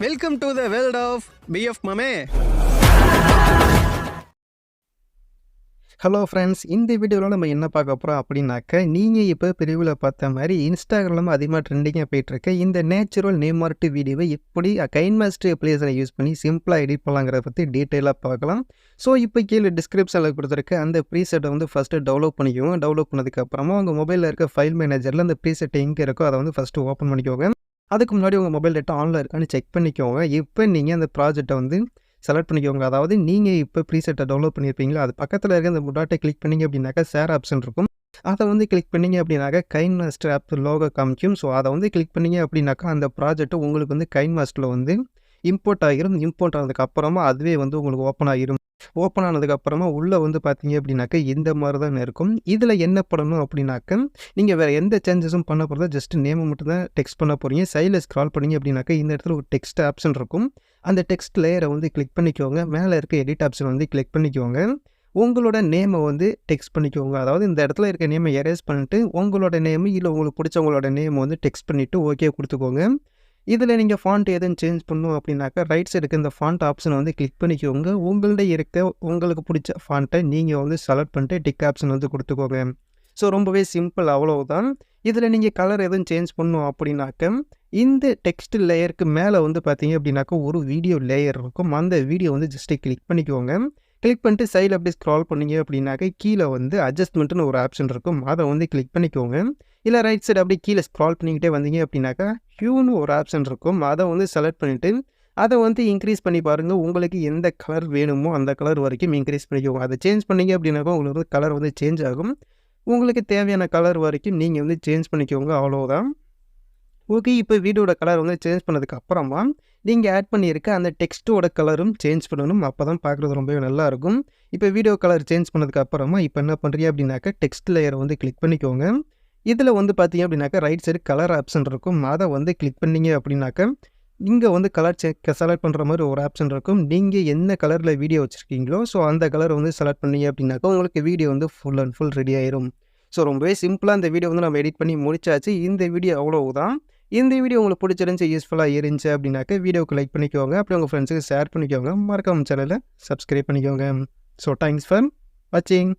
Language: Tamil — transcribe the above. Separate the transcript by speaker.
Speaker 1: Welcome to the world of PF மாமே. ஹலோ ஃப்ரெண்ட்ஸ், இந்த வீடியோவில் நம்ம என்ன பார்க்க போகிறோம் அப்படின்னாக்க, நீங்கள் இப்போ பிரிவில் பார்த்த மாதிரி இன்ஸ்டாகிராமில் அதிகமாக ட்ரெண்டிங்காக போயிட்டுருக்க இந்த நேச்சுரல் நேம் ஆர்ட் வீடியோவை எப்படி கைன்மாஸ்டர் பிளேஸரை யூஸ் பண்ணி சிம்பிளாக எடிட் பண்ணலாங்கிறத பற்றி டீட்டெயிலாக பார்க்கலாம். ஸோ இப்போ கீழே டிஸ்கிரிப்ஷனில் கொடுத்துருக்க அந்த ப்ரீசெட்டை வந்து ஃபஸ்ட்டு டவுன்லோட் பண்ணிக்கோங்க. டவுன்லோட் பண்ணதுக்கப்புறமா உங்கள் மொபைலில் இருக்க ஃபைல் மேனேஜரில் அந்த ப்ரீசெட் எங்கே இருக்கோ அதை வந்து ஃபஸ்ட்டு ஓப்பன் பண்ணிக்கோங்க. அதுக்கு முன்னாடி உங்கள் மொபைல் டேட்டா ஆனில் இருக்கான்னு செக் பண்ணிக்கோங்க. இப்போ நீங்கள் அந்த ப்ராஜெக்டை வந்து செலக்ட் பண்ணிக்கோங்க. அதாவது நீங்கள் இப்போ ப்ரீசெட்டை டவுன்லோட் பண்ணியிருப்பீங்களா, அது பக்கத்தில் இருக்க அந்த முடாட்டை கிளிக் பண்ணிங்க அப்படின்னாக்கா ஷேர் ஆப்ஷன் இருக்கும். அதை வந்து கிளிக் பண்ணிங்க அப்படின்னாக்கா கைன்மாஸ்டர் ஆப் லோகோ காமிக்கும். ஸோ அதை வந்து கிளிக் பண்ணிங்க அப்படின்னாக்கா அந்த ப்ராஜெக்ட்டு உங்களுக்கு வந்து கைன்மாஸ்டரில் வந்து இம்போர்ட் ஆகிரும். இம்போர்ட் ஆனதுக்கப்புறமா அதுவே வந்து உங்களுக்கு ஓப்பன் ஆகிரும். ஓப்பன் ஆனதுக்கப்புறமா உள்ளே வந்து பார்த்தீங்க அப்படின்னாக்கா இந்த மாதிரி தான் இருக்கும். இதில் என்ன பண்ணணும் அப்படின்னாக்க, நீங்கள் வேறு எந்த சேஞ்சஸும் பண்ண போகிறதா, ஜஸ்ட் நேமை மட்டும் தான் டெக்ஸ்ட் பண்ண போகிறீங்க. சைடில் ஸ்க்ரால் பண்ணிங்க அப்படின்னாக்கா இந்த இடத்துல ஒரு டெக்ஸ்ட் ஆப்ஷன் இருக்கும். அந்த டெக்ஸ்ட் லேயரை வந்து கிளிக் பண்ணிக்கோங்க. மேலே இருக்க எடிட் ஆப்ஷன் வந்து கிளிக் பண்ணிக்கோங்க. உங்களோட நேமை வந்து டெக்ஸ்ட் பண்ணிக்கோங்க. அதாவது இந்த இடத்துல இருக்க நேமை எரேஸ் பண்ணிட்டு உங்களோட நேமு இல்லை உங்களுக்கு பிடிச்சவங்களோட நேமை வந்து டெக்ஸ்ட் பண்ணிவிட்டு ஓகே கொடுத்துக்கோங்க. இதில் நீங்கள் ஃபாண்ட் எதுவும் சேஞ்ச் பண்ணணும் அப்படின்னாக்கா ரைட் சைடுக்கு இந்த ஃபாண்ட் ஆப்ஷனை வந்து கிளிக் பண்ணிக்கோங்க. உங்கள்கிட்ட இருக்க உங்களுக்கு பிடிச்ச ஃபாண்ட்டை நீங்கள் வந்து செலக்ட் பண்ணிட்டு டிக் ஆப்ஷன் வந்து கொடுத்துக்கோங்க. ஸோ ரொம்பவே சிம்பிள், அவ்வளவுதான். இதில் நீங்கள் கலர் எதுவும் சேஞ்ச் பண்ணணும் அப்படின்னாக்க, இந்த டெக்ஸ்ட் லேயருக்கு மேலே வந்து பார்த்தீங்க அப்படின்னாக்கா ஒரு வீடியோ லேயர் இருக்கும். அந்த வீடியோ வந்து ஜஸ்ட்டு கிளிக் பண்ணிக்கோங்க. கிளிக் பண்ணிட்டு சைடில் அப்படியே ஸ்க்ரால் பண்ணிங்க அப்படின்னாக்கா கீழே வந்து அட்ஜஸ்ட்மெண்ட்டுன்னு ஒரு ஆப்ஷன் இருக்கும். அதை வந்து கிளிக் பண்ணிக்கோங்க. இல்லை ரைட் சைடு அப்படியே கீழே ஸ்க்ரால் பண்ணிக்கிட்டே வந்தீங்க அப்படின்னாக்கா ஹியூன்னு ஒரு ஆப்ஷன் இருக்கும். அதை வந்து செலக்ட் பண்ணிவிட்டு அதை வந்து இன்க்ரீஸ் பண்ணி பாருங்கள். உங்களுக்கு எந்த கலர் வேணுமோ அந்த கலர் வரைக்கும் இன்க்ரீஸ் பண்ணிக்கோங்க. அதை சேஞ்ச் பண்ணிங்க அப்படின்னாக்கா உங்களுக்கு வந்து கலர் வந்து சேஞ்ச் ஆகும். உங்களுக்கு தேவையான கலர் வரைக்கும் நீங்கள் வந்து சேஞ்ச் பண்ணிக்கோங்க, அவ்வளோதான். ஓகே, இப்போ வீடியோட கலர் வந்து சேஞ்ச் பண்ணதுக்கு அப்புறமா நீங்கள் ஆட் பண்ணியிருக்க அந்த டெக்ஸ்ட்டோட கலரும் சேஞ்ச் பண்ணணும். அப்போ தான் பார்க்குறது ரொம்பவே நல்லாயிருக்கும். இப்போ வீடியோ கலர் சேஞ்ச் பண்ணதுக்கு அப்புறமா இப்போ என்ன பண்ணுறீங்க அப்படின்னாக்கா டெக்ஸ்ட் லேயரை வந்து கிளிக் பண்ணிக்கோங்க. இதில் வந்து பார்த்தீங்க அப்படின்னாக்கா ரைட் சைடு கலர் ஆப்ஷன் இருக்கும். அதை வந்து கிளிக் பண்ணிங்க அப்படின்னாக்கா இங்கே வந்து கலர் செலக்ட் பண்ணுற மாதிரி ஒரு ஆப்ஷன் இருக்கும். நீங்கள் என்ன கலரில் வீடியோ வச்சுருக்கீங்களோ ஸோ அந்த கலர் வந்து செலக்ட் பண்ணிங்க அப்படின்னாக்கா உங்களுக்கு வீடியோ வந்து ஃபுல் அண்ட் ஃபுல் ரெடி ஆயிரும். ஸோ ரொம்பவே சிம்பிளாக இந்த வீடியோ வந்து நம்ம எடிட் பண்ணி முடிச்சாச்சு. இந்த வீடியோ அவ்வளவுதான். இந்த வீடியோ உங்களுக்கு பிடிச்சிருந்துச்சி, யூஸ்ஃபுல்லாக இருந்துச்சு அப்படின்னாக்கா வீடியோக்கு லைக் பண்ணிக்கோங்க. அப்படி உங்கள் ஃப்ரெண்ட்ஸுக்கு ஷேர் பண்ணிக்கோங்க. மறக்காம சேனலை சப்ஸ்கிரைப் பண்ணிக்கோங்க. ஸோ தேங்க்ஸ் ஃபார் வாட்சிங்.